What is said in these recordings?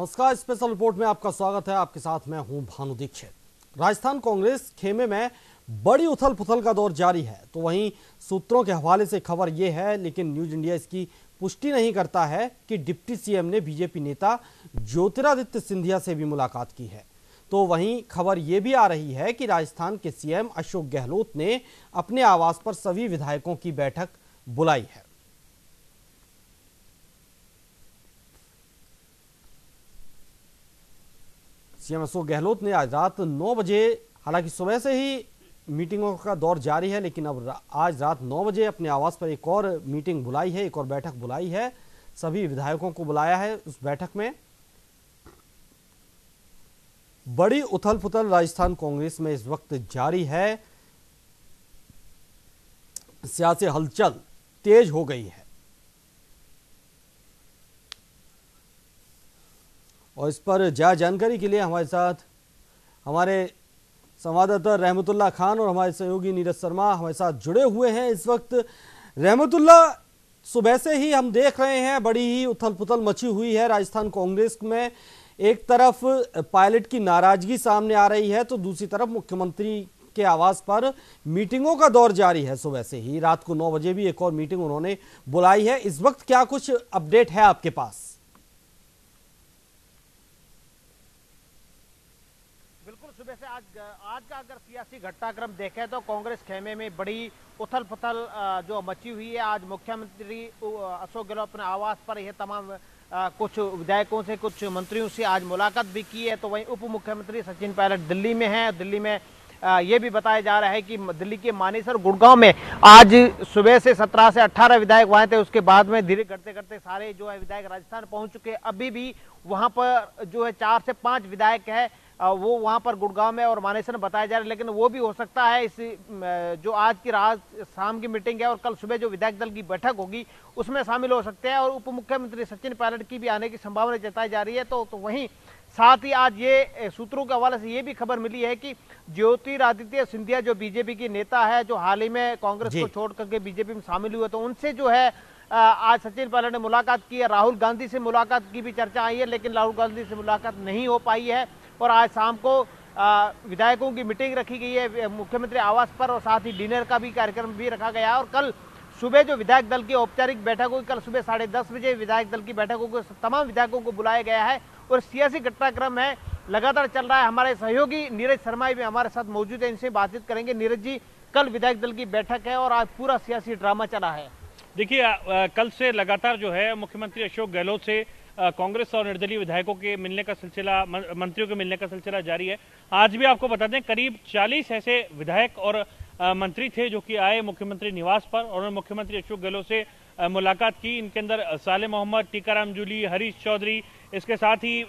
नमस्कार, special report में आपका स्वागत है। आपके साथ मैं हूं भानु दीक्षित। राजस्थान कांग्रेस खेमे में बड़ी उथल पुथल का दौर जारी है, तो वहीं सूत्रों के हवाले से खबर यह है, लेकिन न्यूज इंडिया इसकी पुष्टि नहीं करता है कि डिप्टी सीएम ने बीजेपी नेता ज्योतिरादित्य सिंधिया से भी मुलाकात की है। तो वहीं खबर यह भी आ रही है कि राजस्थान के सीएम अशोक गहलोत ने अपने आवास पर सभी विधायकों की बैठक बुलाई है। सीएम अशोक गहलोत ने आज रात 9 बजे, हालांकि सुबह से ही मीटिंगों का दौर जारी है, लेकिन अब आज रात 9 बजे अपने आवास पर एक और मीटिंग बुलाई है, एक और बैठक बुलाई है। सभी विधायकों को बुलाया है। उस बैठक में बड़ी उथल पुथल राजस्थान कांग्रेस में इस वक्त जारी है। सियासी हलचल तेज हो गई है और इस पर ज्यादा जानकारी के लिए हमारे साथ हमारे संवाददाता रहमतुल्लाह खान और हमारे सहयोगी नीरज शर्मा हमारे साथ जुड़े हुए हैं इस वक्त। रहमतुल्लाह, सुबह से ही हम देख रहे हैं बड़ी ही उथल पुथल मची हुई है राजस्थान कांग्रेस में। एक तरफ पायलट की नाराजगी सामने आ रही है, तो दूसरी तरफ मुख्यमंत्री के आवास पर मीटिंगों का दौर जारी है। सुबह से ही रात को 9 बजे भी एक और मीटिंग उन्होंने बुलाई है। इस वक्त क्या कुछ अपडेट है आपके पास? सुबह से आज का अगर सियासी घटनाक्रम देखें तो कांग्रेस खेमे में बड़ी उथल पुथल जो मची हुई है। आज मुख्यमंत्री अशोक गहलोत अपने आवास पर यह तमाम कुछ विधायकों से, कुछ मंत्रियों से आज मुलाकात भी की है। तो वहीं उप मुख्यमंत्री सचिन पायलट दिल्ली में हैं। दिल्ली में ये भी बताया जा रहा है कि दिल्ली के मानेसर गुड़गांव में आज सुबह से 17 से 18 विधायक वहां थे। उसके बाद में धीरे करते करते सारे जो है विधायक राजस्थान पहुंच चुके। अभी भी वहां पर जो है 4 से 5 विधायक है वो वहां पर गुड़गांव में और मानेसर में बताया जा रहा है, लेकिन वो भी हो सकता है इस जो आज की रात शाम की मीटिंग है और कल सुबह जो विधायक दल की बैठक होगी उसमें शामिल हो सकते हैं। और उप मुख्यमंत्री सचिन पायलट की भी आने की संभावना जताई जा रही है। तो वहीं साथ ही आज ये सूत्रों के हवाले से ये भी खबर मिली है कि ज्योतिरादित्य सिंधिया जो बीजेपी की नेता है, जो हाल ही में कांग्रेस को छोड़ करके बीजेपी में शामिल हुए, तो उनसे जो है आज सचिन पायलट ने मुलाकात की है। राहुल गांधी से मुलाकात की भी चर्चा आई है, लेकिन राहुल गांधी से मुलाकात नहीं हो पाई है। और आज शाम को विधायकों की मीटिंग रखी गई है मुख्यमंत्री आवास पर और साथ ही डिनर का भी कार्यक्रम भी रखा गया है। और कल सुबह जो विधायक दल की औपचारिक बैठक होगी, कल सुबह 10:30 बजे विधायक दल की बैठक होगी। तमाम विधायकों को बुलाया गया है और सियासी घटनाक्रम है लगातार चल रहा है। हमारे सहयोगी नीरज शर्मा भी हमारे साथ मौजूद है, इनसे बातचीत करेंगे। नीरज जी, कल विधायक दल की बैठक है और आज पूरा सियासी ड्रामा चला है। देखिए, कल से लगातार जो है मुख्यमंत्री अशोक गहलोत से कांग्रेस और निर्दलीय विधायकों के मिलने का सिलसिला, मंत्रियों के मिलने का सिलसिला जारी है। आज भी आपको बता दें करीब 40 ऐसे विधायक और मंत्री थे जो कि आए मुख्यमंत्री निवास पर और उन्होंने मुख्यमंत्री अशोक गहलोत से मुलाकात की। इनके अंदर साले मोहम्मद, टीकाराम जूली, हरीश चौधरी, इसके साथ ही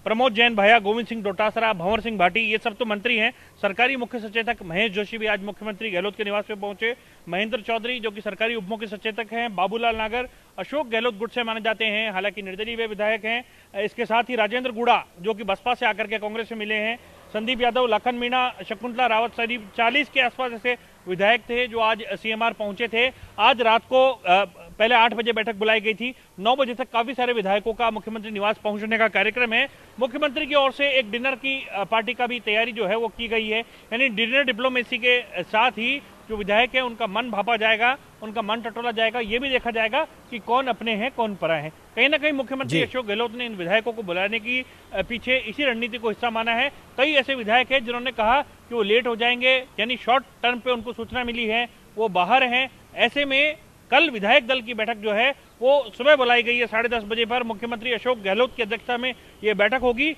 प्रमोद जैन भैया, गोविंद सिंह डोटासरा, भंवर सिंह भाटी, ये सब तो मंत्री हैं। सरकारी मुख्य सचेतक महेश जोशी भी आज मुख्यमंत्री गहलोत के निवास पे पहुंचे। महेंद्र चौधरी जो कि सरकारी उप मुख्य सचेतक हैं, बाबूलाल नागर अशोक गहलोत गुट से माने जाते हैं, हालांकि निर्दलीय वे विधायक हैं। इसके साथ ही राजेंद्र गुड़ा जो कि बसपा से आकर के कांग्रेस में मिले हैं, संदीप यादव, लखन मीणा, शकुंतला रावत, करीब 40 के आसपास ऐसे विधायक थे जो आज सीएमआर पहुंचे थे। आज रात को पहले 8 बजे बैठक बुलाई गई थी। 9 बजे तक काफी सारे विधायकों का मुख्यमंत्री निवास पहुंचने का कार्यक्रम है। मुख्यमंत्री की ओर से एक डिनर की पार्टी का भी तैयारी जो है वो की गई है, यानी डिनर डिप्लोमेसी के साथ ही जो विधायक है उनका मन भापा जाएगा, उनका मन टटोला जाएगा। ये भी देखा जाएगा कि कौन अपने हैं कौन पराए हैं। कहीं ना कहीं मुख्यमंत्री अशोक गहलोत ने इन विधायकों को बुलाने की पीछे इसी रणनीति को हिस्सा माना है। कई ऐसे विधायक हैं जिन्होंने कहा कि वो लेट हो जाएंगे, यानी शॉर्ट टर्म पे उनको सूचना मिली है, वो बाहर हैं। ऐसे में कल विधायक दल की बैठक जो है वो सुबह बुलाई गई है 10:30 बजे पर। मुख्यमंत्री अशोक गहलोत की अध्यक्षता में ये बैठक होगी।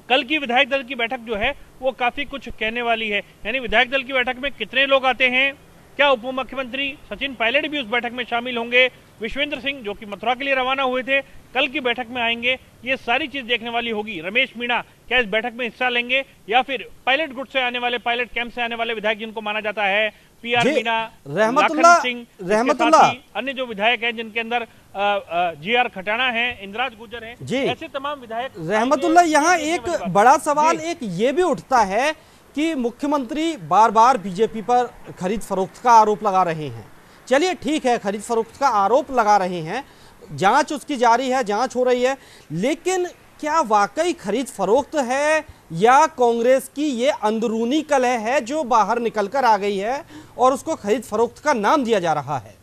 कल की विधायक दल की बैठक जो है वो काफी कुछ कहने वाली है, यानी विधायक दल की बैठक में कितने लोग आते हैं, क्या उप मुख्यमंत्री सचिन पायलट भी उस बैठक में शामिल होंगे, विश्वेंद्र सिंह जो कि मथुरा के लिए रवाना हुए थे कल की बैठक में आएंगे, ये सारी चीज देखने वाली होगी। रमेश मीणा क्या इस बैठक में हिस्सा लेंगे या फिर पायलट गुट से आने वाले, पायलट कैंप से आने वाले विधायक जिनको माना जाता है, पीआर मीणा, रहमतुल्लाह, अन्य जो विधायक हैं जिनके अंदर जीआर खटाना है, इंद्राज गुर्जर हैं, ऐसे तमाम विधायक। रहमतुल्लाह, यहाँ एक बड़ा सवाल एक ये भी उठता है कि मुख्यमंत्री बार बार बीजेपी पर खरीद फरोख्त का आरोप लगा रहे हैं। चलिए ठीक है, खरीद फरोख्त का आरोप लगा रहे हैं, जांच उसकी जारी है, जांच हो रही है, लेकिन क्या वाकई खरीद फरोख्त है या कांग्रेस की ये अंदरूनी कलह है जो बाहर निकलकर आ गई है और उसको खरीद फरोख्त का नाम दिया जा रहा है?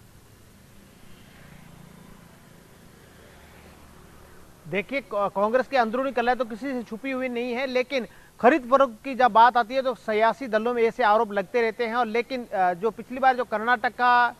देखिए, कांग्रेस की अंदरूनी कलह तो किसी से छुपी हुई नहीं है, लेकिन खरीद फरोख्त की जब बात आती है तो सियासी दलों में ऐसे आरोप लगते रहते हैं। और लेकिन जो पिछली बार जो कर्नाटक का,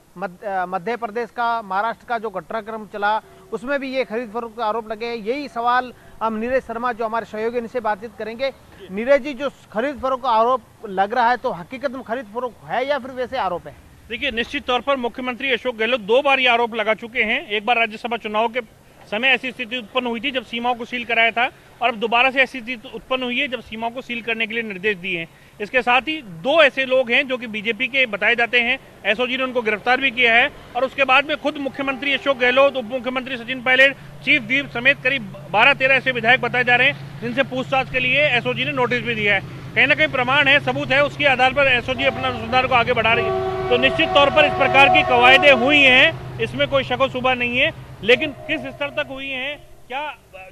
मध्य प्रदेश का, महाराष्ट्र का जो घटनाक्रम चला, उसमें भी ये खरीद फरोख्त के आरोप लगे हैं। यही सवाल हम नीरज शर्मा जो हमारे सहयोगी इनसे बातचीत करेंगे। नीरज जी, जो खरीद फरोख्त का आरोप लग रहा है तो हकीकत में खरीद फरोख्त है या फिर वैसे आरोप है? देखिए, निश्चित तौर पर मुख्यमंत्री अशोक गहलोत 2 बार ये आरोप लगा चुके हैं। एक बार राज्यसभा चुनाव के समय ऐसी स्थिति उत्पन्न हुई थी जब सीमाओं को सील कराया था, और अब दोबारा से ऐसी स्थिति उत्पन्न हुई है जब सीमाओं को सील करने के लिए निर्देश दिए हैं। इसके साथ ही 2 ऐसे लोग हैं जो कि बीजेपी के बताए जाते हैं, एसओजी ने उनको गिरफ्तार भी किया है। और उसके बाद में खुद मुख्यमंत्री अशोक गहलोत, उप मुख्यमंत्री सचिन पायलट, चीफ व्हिप समेत करीब 12-13 ऐसे विधायक बताए जा रहे हैं जिनसे पूछताछ के लिए एसओजी ने नोटिस भी दिया है। कहीं ना कहीं प्रमाण है, सबूत है, उसके आधार पर एसओजी अपना अनुसंधान को आगे बढ़ा रही है। तो निश्चित तौर पर इस प्रकार की कवायदें हुई हैं, इसमें कोई शक व शुबा नहीं है। लेकिन किस स्तर तक हुई हैं, क्या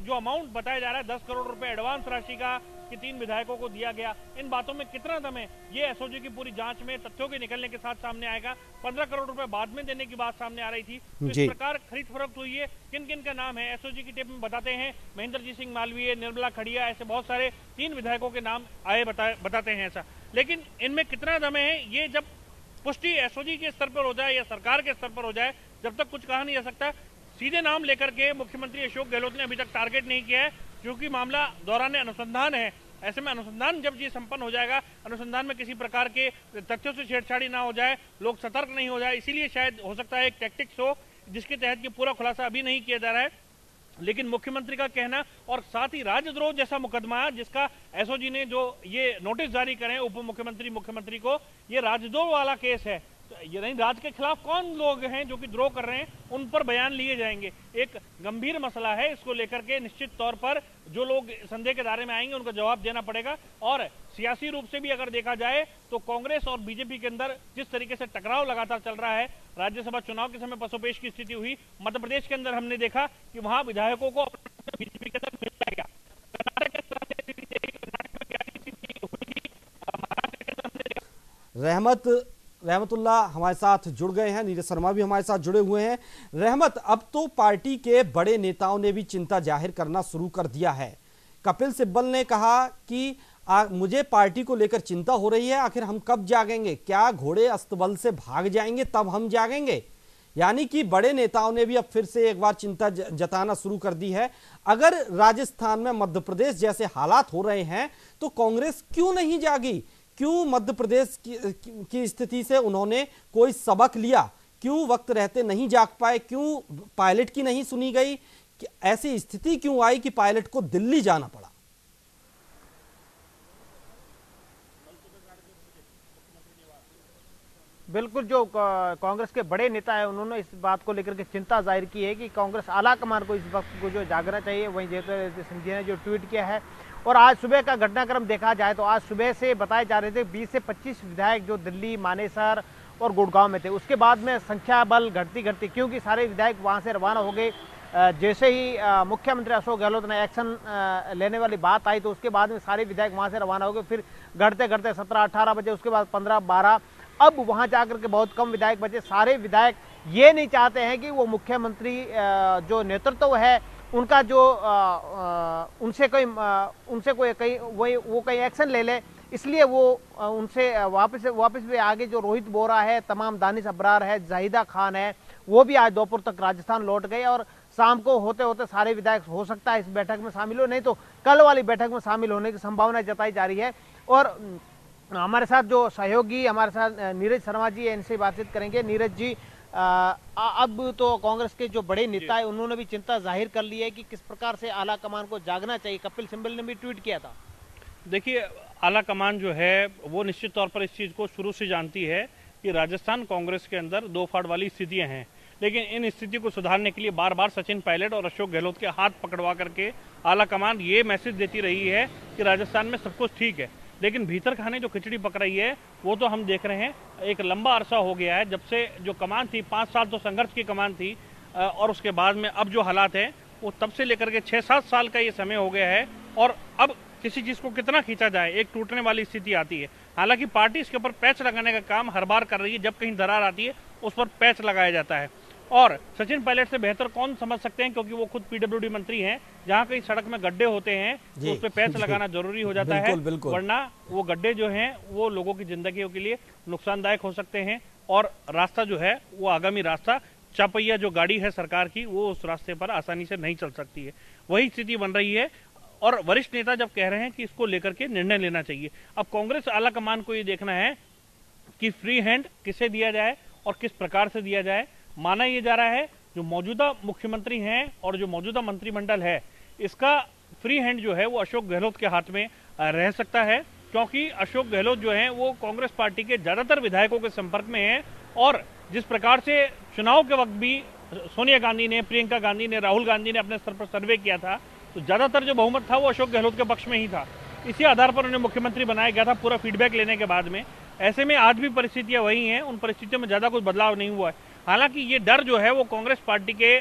जो अमाउंट बताया जा रहा है 10 करोड़ रुपए एडवांस राशि का कि 3 विधायकों को दिया गया, इन बातों में कितना दम है, ये एसओजी की पूरी जांच में तथ्यों के निकलने के साथ सामने आएगा। 15 करोड़ रुपए बाद में देने की बात सामने आ रही थी। तो इस प्रकार खरीद फरोख्त हुई है। किन किन का नाम है एसओजी की टेप में बताते हैं। महेंद्रजीत सिंह मालवीय, निर्मला खड़िया, ऐसे बहुत सारे 3 विधायकों के नाम आए बताते हैं ऐसा। लेकिन इनमें कितना दम है, ये जब पुष्टि एसओजी के स्तर पर हो जाए या सरकार के स्तर पर हो जाए, जब तक कुछ कहा नहीं जा सकता। सीधे नाम लेकर के मुख्यमंत्री अशोक गहलोत ने अभी तक टारगेट नहीं किया है, क्योंकि मामला दौरान अनुसंधान है। ऐसे में अनुसंधान जब ये संपन्न हो जाएगा, अनुसंधान में किसी प्रकार के तथ्यों से छेड़छाड़ी ना हो जाए, लोग सतर्क नहीं हो जाए, इसीलिए शायद हो सकता है एक टैक्टिक्स हो जिसके तहत ये पूरा खुलासा अभी नहीं किया जा रहा है। लेकिन मुख्यमंत्री का कहना और साथ ही राजद्रोह जैसा मुकदमा जिसका एसओजी ने जो ये नोटिस जारी करे उप मुख्यमंत्री को, ये राजद्रोह वाला केस है। तो ये नहीं, राज्य के खिलाफ कौन लोग हैं जो कि द्रोह कर रहे हैं, उन पर बयान लिए जाएंगे। एक गंभीर मसला है, इसको लेकर के निश्चित तौर पर जो लोग संदेह के दायरे में आएंगे उनको जवाब देना पड़ेगा। और सियासी रूप से भी अगर देखा जाए तो कांग्रेस और बीजेपी के अंदर जिस तरीके से टकराव लगातार चल रहा है, राज्यसभा चुनाव के समय पसोपेश की स्थिति हुई, मध्य प्रदेश के अंदर हमने देखा कि वहां विधायकों को बीजेपी के अंदर मिल गया। रहमतुल्लाह हमारे साथ जुड़ गए हैं, नीरज शर्मा भी हमारे साथ जुड़े हुए हैं। रहमत, अब तो पार्टी के बड़े नेताओं ने भी चिंता जाहिर करना शुरू कर दिया है। कपिल सिब्बल ने कहा कि मुझे पार्टी को लेकर चिंता हो रही है, आखिर हम कब जागेंगे, क्या घोड़े अस्तबल से भाग जाएंगे तब हम जागेंगे। यानी कि बड़े नेताओं ने भी अब फिर से एक बार चिंता जताना शुरू कर दी है। अगर राजस्थान में मध्य प्रदेश जैसे हालात हो रहे हैं तो कांग्रेस क्यों नहीं जागी? क्यों मध्य प्रदेश की स्थिति से उन्होंने कोई सबक लिया? क्यों वक्त रहते नहीं जाग पाए? क्यों पायलट की नहीं सुनी गई? ऐसी स्थिति क्यों आई कि पायलट को दिल्ली जाना पड़ा? बिल्कुल, जो कांग्रेस के बड़े नेता है उन्होंने इस बात को लेकर के चिंता जाहिर की है कि कांग्रेस आला कमान को इस वक्त को जो जागना चाहिए। वहीं ज्योतिरादित्य सिंधिया ने जो ट्वीट किया है, और आज सुबह का घटनाक्रम देखा जाए तो आज सुबह से बताए जा रहे थे 20 से 25 विधायक जो दिल्ली, मानेसर और गुड़गांव में थे। उसके बाद में संख्या बल घटती क्योंकि सारे विधायक वहां से रवाना हो गए। जैसे ही मुख्यमंत्री अशोक गहलोत ने एक्शन लेने वाली बात आई तो उसके बाद में सारे विधायक वहां से रवाना हो गए। फिर घटते 17-18 बजे, उसके बाद 15-12, अब वहां जाकर के बहुत कम विधायक बचे। सारे विधायक ये नहीं चाहते हैं कि वो मुख्यमंत्री जो नेतृत्व है उनका जो उनसे कोई एक्शन ले ले, इसलिए वो उनसे वापस भी आगे जो रोहित बोरा है, तमाम दानिश अब्रार है, जाहिदा खान है, वो भी आज दोपहर तक राजस्थान लौट गए। और शाम को होते होते सारे विधायक हो सकता है इस बैठक में शामिल हो, नहीं तो कल वाली बैठक में शामिल होने की संभावना जताई जा रही है। और हमारे साथ जो सहयोगी हमारे साथ नीरज शर्मा जी है, इनसे बातचीत करेंगे। नीरज जी, अब तो कांग्रेस के जो बड़े नेता है उन्होंने भी चिंता जाहिर कर ली है कि किस प्रकार से आला कमान को जागना चाहिए। कपिल सिब्बल ने भी ट्वीट किया था। देखिए, आला कमान जो है वो निश्चित तौर पर इस चीज़ को शुरू से जानती है कि राजस्थान कांग्रेस के अंदर दो फाड़ वाली स्थितियां हैं। लेकिन इन स्थिति को सुधारने के लिए बार बार सचिन पायलट और अशोक गहलोत के हाथ पकड़वा करके आला कमान ये मैसेज देती रही है कि राजस्थान में सब कुछ ठीक है। लेकिन भीतर खाने जो खिचड़ी पक रही है वो तो हम देख रहे हैं। एक लंबा अरसा हो गया है जब से जो कमान थी, 5 साल तो संघर्ष की कमान थी। और उसके बाद में अब जो हालात हैं वो तब से लेकर के 6-7 साल का ये समय हो गया है और अब किसी चीज़ को कितना खींचा जाए एक टूटने वाली स्थिति आती है। हालांकि पार्टी इसके ऊपर पैच लगाने का काम हर बार कर रही है, जब कहीं दरार आती है उस पर पैच लगाया जाता है। और सचिन पायलट से बेहतर कौन समझ सकते हैं, क्योंकि वो खुद पीडब्ल्यूडी मंत्री हैं। जहां कहीं सड़क में गड्ढे होते हैं तो उस पर पैच लगाना जरूरी हो जाता है, वरना वो गड्ढे जो हैं वो लोगों की जिंदगियों के लिए नुकसानदायक हो सकते हैं और रास्ता जो है वो आगामी रास्ता चापहिया जो गाड़ी है सरकार की वो उस रास्ते पर आसानी से नहीं चल सकती है। वही स्थिति बन रही है और वरिष्ठ नेता जब कह रहे हैं कि इसको लेकर के निर्णय लेना चाहिए। अब कांग्रेस आलाकमान को ये देखना है कि फ्री हैंड किसे दिया जाए और किस प्रकार से दिया जाए। माना यह जा रहा है जो मौजूदा मुख्यमंत्री हैं और जो मौजूदा मंत्रिमंडल है इसका फ्री हैंड जो है वो अशोक गहलोत के हाथ में रह सकता है, क्योंकि अशोक गहलोत जो हैं वो कांग्रेस पार्टी के ज्यादातर विधायकों के संपर्क में हैं और जिस प्रकार से चुनाव के वक्त भी सोनिया गांधी ने, प्रियंका गांधी ने, राहुल गांधी ने अपने स्तर पर सर्वे किया था तो ज्यादातर जो बहुमत था वो अशोक गहलोत के पक्ष में ही था। इसी आधार पर उन्हें मुख्यमंत्री बनाया गया था पूरा फीडबैक लेने के बाद में। ऐसे में आज भी परिस्थितियां वही हैं, उन परिस्थितियों में ज्यादा कुछ बदलाव नहीं हुआ है। हालांकि ये डर जो है वो कांग्रेस पार्टी के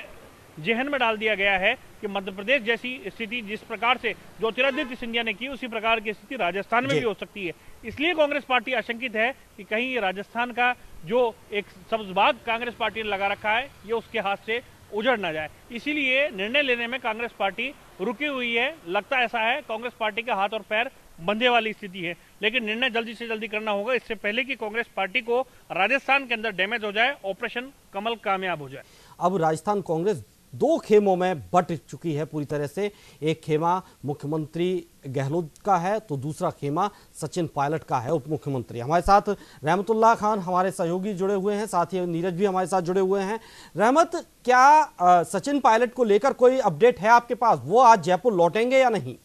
जेहन में डाल दिया गया है कि मध्य प्रदेश जैसी स्थिति जिस प्रकार से ज्योतिरादित्य सिंधिया ने की उसी प्रकार की स्थिति राजस्थान में भी हो सकती है। इसलिए कांग्रेस पार्टी आशंकित है कि कहीं ये राजस्थान का जो एक सब्ज बाग कांग्रेस पार्टी ने लगा रखा है ये उसके हाथ से उजड़ ना जाए। इसीलिए निर्णय लेने में कांग्रेस पार्टी रुकी हुई है। लगता ऐसा है कांग्रेस पार्टी का हाथ और पैर बंधे वाली स्थिति है, लेकिन निर्णय जल्दी से जल्दी करना होगा इससे पहले कि कांग्रेस पार्टी को राजस्थान के अंदर डैमेज हो जाए, ऑपरेशन कमल कामयाब हो जाए। अब राजस्थान कांग्रेस दो खेमों में बट चुकी है पूरी तरह से। एक खेमा मुख्यमंत्री गहलोत का है तो दूसरा खेमा सचिन पायलट का है, उप मुख्यमंत्री। हमारे साथ रहमतुल्लाह खान हमारे सहयोगी जुड़े हुए हैं, साथ ही नीरज भी हमारे साथ जुड़े हुए हैं। रहमत, क्या सचिन पायलट को लेकर कोई अपडेट है आपके पास? वो आज जयपुर लौटेंगे या नहीं?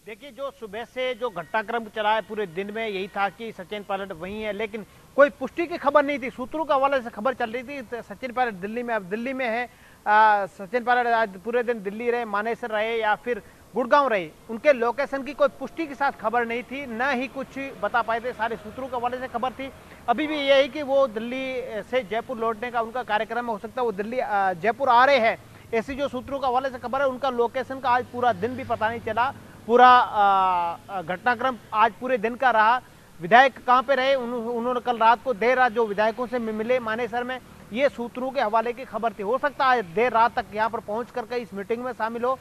देखिए, जो सुबह से जो घटनाक्रम चला है पूरे दिन में यही था कि सचिन पायलट वहीं है, लेकिन कोई पुष्टि की खबर नहीं थी। सूत्रों के हवाले से खबर चल रही थी सचिन पायलट दिल्ली में, अब दिल्ली में है। सचिन पायलट आज पूरे दिन दिल्ली रहे, मानेसर रहे या फिर गुड़गांव रहे, उनके लोकेशन की कोई पुष्टि के साथ खबर नहीं थी, न ही कुछ बता पाए थे। सारे सूत्रों के हवाले से खबर थी। अभी भी यही कि वो दिल्ली से जयपुर लौटने का उनका कार्यक्रम हो सकता है, वो दिल्ली जयपुर आ रहे हैं, ऐसी जो सूत्रों के हवाले से खबर है। उनका लोकेशन का आज पूरा दिन भी पता नहीं चला। पूरा घटनाक्रम आज पूरे दिन का रहा। विधायक कहां पे रहे, उन्होंने कल रात को देर रात जो विधायकों से मिले मानेसर में, ये सूत्रों के हवाले की खबर थी। हो सकता है देर रात तक यहां पर पहुंच करके इस मीटिंग में शामिल हो।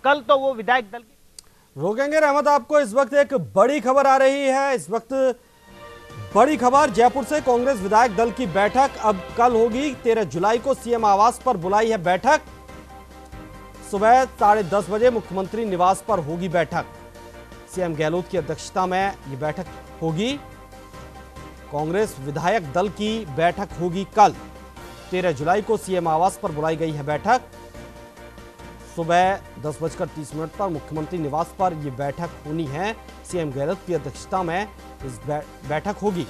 कल तो वो विधायक दल की रोकेंगे। रहमत, आपको इस वक्त एक बड़ी खबर आ रही है। इस वक्त बड़ी खबर जयपुर से, कांग्रेस विधायक दल की बैठक अब कल होगी। 13 जुलाई को सीएम आवास पर बुलाई है बैठक। सुबह 10:30 बजे मुख्यमंत्री निवास पर होगी बैठक। सीएम गहलोत की अध्यक्षता में यह बैठक होगी। कांग्रेस विधायक दल की बैठक होगी कल 13 जुलाई को सीएम आवास पर बुलाई गई है बैठक। सुबह 10:30 पर मुख्यमंत्री निवास पर यह बैठक होनी है। सीएम गहलोत की अध्यक्षता में इस बैठक होगी।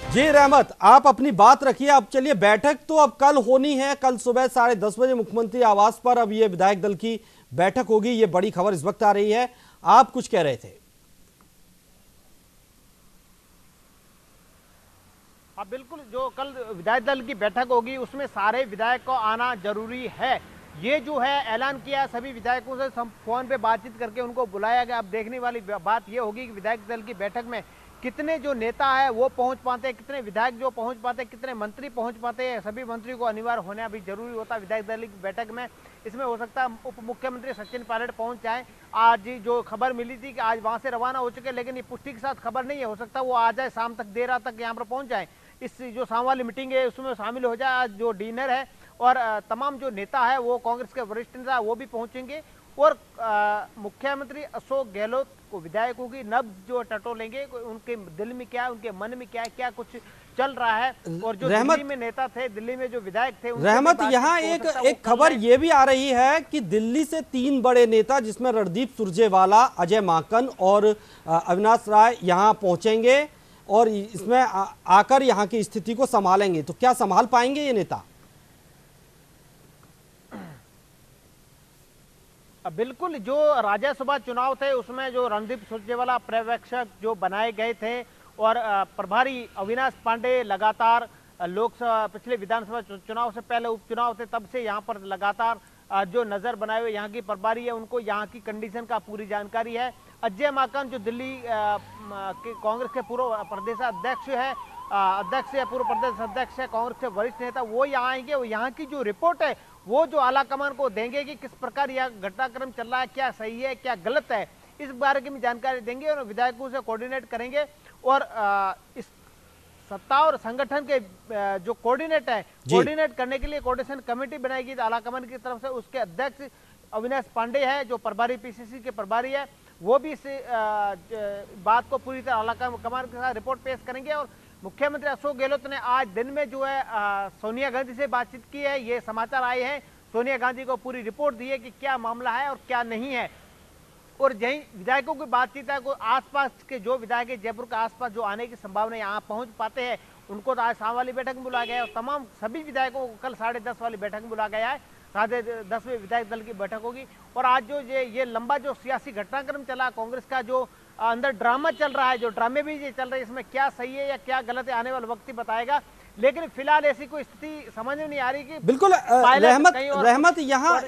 जी रहमत, आप अपनी बात रखिए। अब चलिए, बैठक तो अब कल होनी है, कल सुबह 10:30 बजे मुख्यमंत्री आवास पर अब ये विधायक दल की बैठक होगी। ये बड़ी खबर इस वक्त आ रही है। आप कुछ कह रहे थे? हाँ बिल्कुल, जो कल विधायक दल की बैठक होगी उसमें सारे विधायक को आना जरूरी है। ये जो है ऐलान किया सभी विधायकों से फोन पे बातचीत करके उनको बुलाया गया। अब देखने वाली बात ये होगी कि विधायक दल की बैठक में कितने जो नेता है वो पहुंच पाते हैं, कितने विधायक जो पहुंच पाते हैं, कितने मंत्री पहुंच पाते हैं। सभी मंत्रियों को अनिवार्य होना भी जरूरी होता है विधायक दल की बैठक में। इसमें हो सकता है उप मुख्यमंत्री सचिन पायलट पहुंच जाए। आज जो खबर मिली थी कि आज वहां से रवाना हो चुके, लेकिन ये पुष्टि के साथ खबर नहीं है। हो सकता है वो आ जाए शाम तक, देर रात तक यहाँ पर पहुंच जाए। इस जो शाम वाली मीटिंग है उसमें शामिल हो जाए। आज जो डिनर है और तमाम जो नेता है वो कांग्रेस के वरिष्ठ नेता वो भी पहुंचेंगे और मुख्यमंत्री अशोक गहलोत को विधायकों की नब्ज जो टटोलेंगे, उनके दिल में क्या है, उनके मन में क्या है, क्या कुछ चल रहा है। और जो दिल्ली में नेता थे, दिल्ली में जो विधायक थे, रहमत, यहाँ एक खबर ये भी आ रही है कि दिल्ली से 3 बड़े नेता जिसमें रणदीप सुरजेवाला, अजय माकन और अविनाश राय यहाँ पहुंचेंगे और इसमें आकर यहाँ की स्थिति को संभालेंगे। तो क्या संभाल पाएंगे ये नेता? बिल्कुल, जो राज्यसभा चुनाव थे उसमें जो रणदीप सुरजेवाला पर्यवेक्षक जो बनाए गए थे और प्रभारी अविनाश पांडे लगातार लोकसभा पिछले विधानसभा चुनाव से पहले उपचुनाव थे तब से यहाँ पर लगातार जो नजर बनाए हुए यहाँ की प्रभारी है, उनको यहाँ की कंडीशन का पूरी जानकारी है। अजय माकन जो दिल्ली के कांग्रेस के पूर्व प्रदेश अध्यक्ष है, पूर्व प्रदेश अध्यक्ष है, कांग्रेस के वरिष्ठ नेता, वो यहाँ आएंगे। वो यहाँ की जो रिपोर्ट है वो जो आला कमान को देंगे कि किस प्रकार यह घटनाक्रम चल रहा है, क्या सही है क्या गलत है, इस बारे की भी जानकारी देंगे और विधायकों से कोऑर्डिनेट करेंगे। और इस सत्ता और संगठन के जो कोऑर्डिनेट करने के लिए कोऑर्डिनेशन कमेटी बनाएगी आला कमान की तरफ से। उसके अध्यक्ष अविनाश पांडे है जो प्रभारी पीसीसी के प्रभारी है, वो भी इस बात को पूरी तरह आला कमान के साथ रिपोर्ट पेश करेंगे। और मुख्यमंत्री अशोक गहलोत ने आज दिन में जो है सोनिया गांधी से बातचीत की है, ये समाचार आए हैं। सोनिया गांधी को पूरी रिपोर्ट दी है कि क्या मामला है और क्या नहीं है। और यही विधायकों की बातचीत है, आसपास के जो विधायक है जयपुर के आसपास जो आने की संभावना यहाँ पहुंच पाते हैं उनको तो आज शाम वाली बैठक में बुलाया गया है और तमाम सभी विधायकों को कल 10:30 वाली बैठक में बुलाया गया है। 10:30 विधायक दल की बैठक होगी। और आज जो ये लंबा जो सियासी घटनाक्रम चला, कांग्रेस का जो अंदर ड्रामा चल रहा है, जो ड्रामे भी ये चल रहे हैं, इसमें क्या सही है या क्या गलत है आने वाला वक्त ही बताएगा। लेकिन फिलहाल ऐसी कोई स्थिति समझ में नहीं आ रही कि बिल्कुल रहमत यहाँ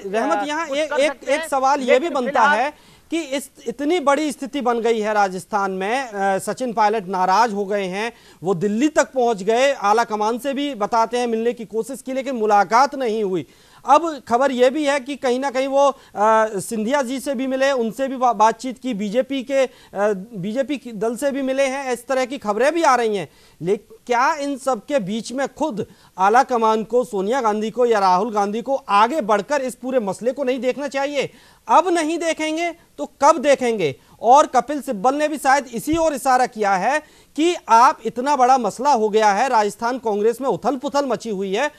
एक सवाल ये भी बनता है कि इतनी बड़ी स्थिति बन गई है राजस्थान में। सचिन पायलट नाराज हो गए हैं, वो दिल्ली तक पहुंच गए, आला कमान से भी बताते हैं मिलने की कोशिश की लेकिन मुलाकात नहीं हुई। अब खबर यह भी है कि कहीं ना कहीं वो सिंधिया जी से भी मिले, उनसे भी बातचीत की, बीजेपी दल से भी मिले हैं, इस तरह की खबरें भी आ रही हैं। लेकिन क्या इन सब के बीच में खुद आला कमान को, सोनिया गांधी को या राहुल गांधी को आगे बढ़कर इस पूरे मसले को नहीं देखना चाहिए? अब नहीं देखेंगे तो कब देखेंगे? और कपिल सिब्बल ने भी शायद इसी ओर इशारा किया है कि आप इतना बड़ा मसला हो गया है, राजस्थान कांग्रेस में उथल पुथल मची हुई है,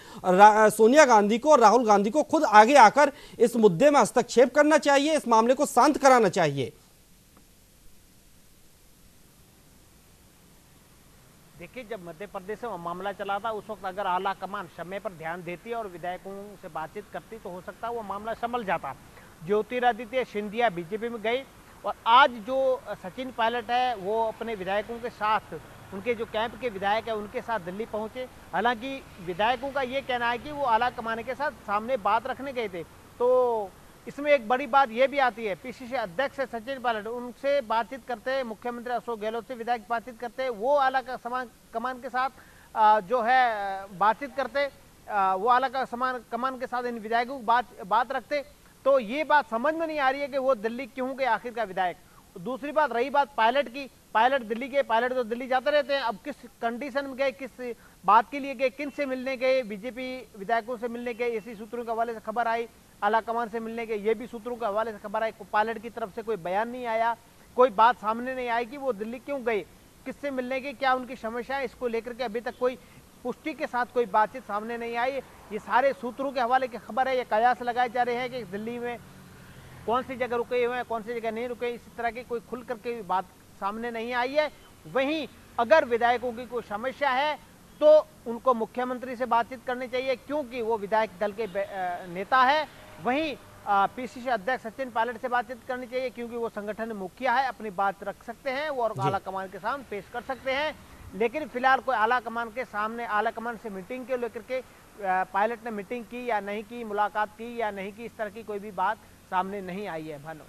सोनिया गांधी को और राहुल गांधी को खुद आगे आकर इस मुद्दे में हस्तक्षेप करना चाहिए, इस मामले को शांत कराना चाहिए। देखिए, जब मध्य प्रदेश में मामला चला था उस वक्त अगर आला कमान समय पर ध्यान देती और विधायकों से बातचीत करती तो हो सकता है वो मामला संभल जाता। ज्योतिरादित्य सिंधिया बीजेपी में गई और आज जो सचिन पायलट है वो अपने विधायकों के साथ, उनके जो कैंप के विधायक है उनके साथ दिल्ली पहुंचे। हालांकि विधायकों का ये कहना है कि वो आला कमान के साथ सामने बात रखने गए थे। तो इसमें एक बड़ी बात ये भी आती है, पीसीसी अध्यक्ष सचिन पायलट, उनसे बातचीत करते, मुख्यमंत्री अशोक गहलोत से विधायक बातचीत करते, वो आला कमान के साथ जो है बातचीत करते, वो आला कमान के साथ इन विधायकों की बात रखते। तो ये बात समझ में नहीं आ रही है कि वो दिल्ली क्यों गए आखिर का विधायक। दूसरी बात रही बात पायलट की, पायलट दिल्ली गए, पायलट तो दिल्ली जाते रहते हैं, अब किस कंडीशन में गए, किस बात के लिए गए, किन से मिलने गए, बीजेपी विधायकों से मिलने गए, इसी सूत्रों के हवाले से खबर आई। आला कमान से मिलने गए, ये भी सूत्रों के हवाले से खबर आई। पायलट की तरफ से कोई बयान नहीं आया, कोई बात सामने नहीं आई कि वो दिल्ली क्यों गए, किससे मिलने गए, क्या उनकी समस्या है, इसको लेकर के अभी तक कोई पुष्टि के साथ कोई बातचीत सामने नहीं आई। ये सारे सूत्रों के हवाले की खबर है। ये कयास लगाए जा रहे हैं कि दिल्ली में कौन सी जगह रुके हुए हैं, कौन सी जगह नहीं रुके, इसी तरह की कोई खुल करके बात सामने नहीं आई है। वहीं अगर विधायकों की कोई समस्या है तो उनको मुख्यमंत्री से बातचीत करनी चाहिए क्योंकि वो विधायक दल के नेता है। वहीं पीसीसी अध्यक्ष सचिन पायलट से बातचीत करनी चाहिए क्योंकि वो संगठन मुखिया है, अपनी बात रख सकते हैं वो और आला कमान के सामने पेश कर सकते हैं। लेकिन फिलहाल कोई आला कमान के सामने, आला कमान से मीटिंग के लेकर के पायलट ने मीटिंग की या नहीं की, मुलाकात की या नहीं की, इस तरह की कोई भी बात सामने नहीं आई है। भानु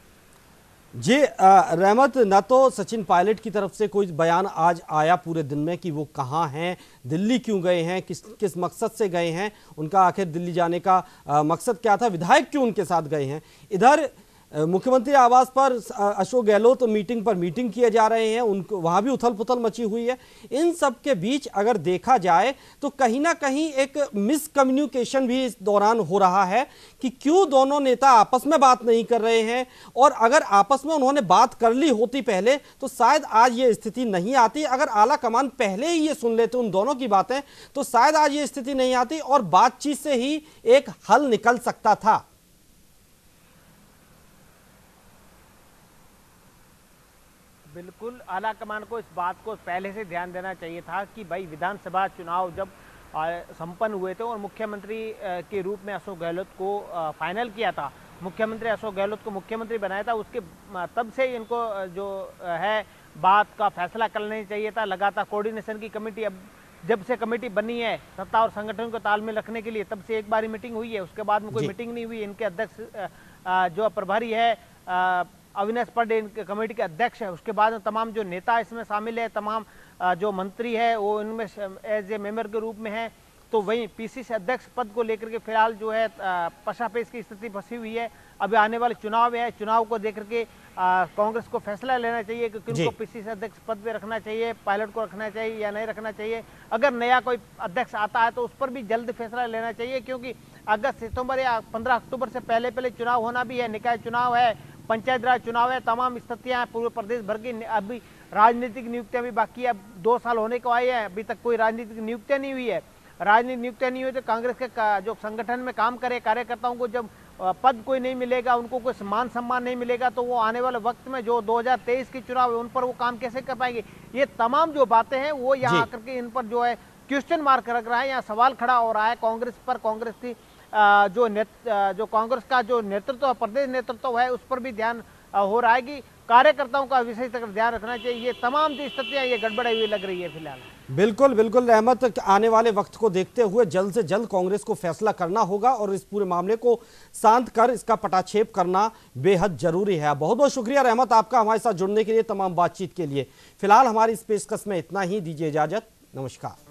जी रहमत, न तो सचिन पायलट की तरफ से कोई बयान आज आया पूरे दिन में कि वो कहाँ हैं, दिल्ली क्यों गए हैं, किस मकसद से गए हैं, उनका आखिर दिल्ली जाने का मकसद क्या था, विधायक क्यों उनके साथ गए हैं। इधर मुख्यमंत्री आवास पर अशोक गहलोत मीटिंग पर मीटिंग किए जा रहे हैं, उनको वहां भी उथल पुथल मची हुई है। इन सब के बीच अगर देखा जाए तो कहीं ना कहीं एक मिसकम्युनिकेशन भी इस दौरान हो रहा है कि क्यों दोनों नेता आपस में बात नहीं कर रहे हैं, और अगर आपस में उन्होंने बात कर ली होती पहले तो शायद आज ये स्थिति नहीं आती। अगर आला कमान पहले ही ये सुन लेते उन दोनों की बातें तो शायद आज ये स्थिति नहीं आती और बातचीत से ही एक हल निकल सकता था। बिल्कुल, आला कमान को इस बात को पहले से ध्यान देना चाहिए था कि भाई विधानसभा चुनाव जब संपन्न हुए थे और मुख्यमंत्री के रूप में अशोक गहलोत को फाइनल किया था। मुख्यमंत्री अशोक गहलोत को मुख्यमंत्री बनाया था, उसके तब से इनको जो है बात का फैसला कर लेना चाहिए था। लगातार कोऑर्डिनेशन की कमेटी, अब जब से कमेटी बनी है सत्ता और संगठन को तालमेल रखने के लिए, तब से एक बार मीटिंग हुई है, उसके बाद में कोई मीटिंग नहीं हुई। इनके अध्यक्ष जो प्रभारी है अविनाश पांडे इनके कमेटी के अध्यक्ष है। उसके बाद में तमाम जो नेता इसमें शामिल है, तमाम जो मंत्री है वो इनमें एज ए मेंबर के रूप में है। तो वहीं पीसीसी अध्यक्ष पद को लेकर के फिलहाल जो है पशापेश की स्थिति फंसी हुई है। अभी आने वाले चुनाव है, चुनाव को देख करके कांग्रेस को फैसला लेना चाहिए कि किनको पीसीसी अध्यक्ष पद पे रखना चाहिए, पायलट को रखना चाहिए या नहीं रखना चाहिए। अगर नया कोई अध्यक्ष आता है तो उस पर भी जल्द फैसला लेना चाहिए, क्योंकि अगस्त सितंबर या 15 अक्टूबर से पहले चुनाव होना भी है। निकाय चुनाव है, पंचायत राज चुनाव है, तमाम स्थितियां पूरे प्रदेश भर की। अभी राजनीतिक नियुक्तियां भी बाकी है, अब 2 साल होने को आए हैं, अभी तक कोई राजनीतिक नियुक्तियां नहीं हुई है। राजनीतिक नियुक्तियां नहीं हुई तो कांग्रेस के जो संगठन में काम करे कार्यकर्ताओं को जब पद कोई नहीं मिलेगा, उनको कोई मान सम्मान नहीं मिलेगा, तो वो आने वाले वक्त में जो 2023 के चुनाव है उन पर वो काम कैसे कर पाएंगे। ये तमाम जो बातें हैं वो यहाँ आकर के इन पर जो है क्वेश्चन मार्क रख रहा है, यहाँ सवाल खड़ा हो रहा है कांग्रेस पर। कांग्रेस की जो कांग्रेस का जो नेतृत्व, प्रदेश नेतृत्व है, उस पर भी ध्यान हो रहा है कि कार्यकर्ताओं का विशेष तक ध्यान रखना चाहिए। ये तमाम जो स्थितियां ये गड़बड़ाई हुई लग रही है फिलहाल। बिल्कुल बिल्कुल रहमत, आने वाले वक्त को देखते हुए जल्द से जल्द कांग्रेस को फैसला करना होगा और इस पूरे मामले को शांत कर इसका पटाक्षेप करना बेहद जरूरी है। बहुत बहुत शुक्रिया रहमत आपका हमारे साथ जुड़ने के लिए, तमाम बातचीत के लिए। फिलहाल हमारी इस पेशकश में इतना ही, दीजिए इजाजत, नमस्कार।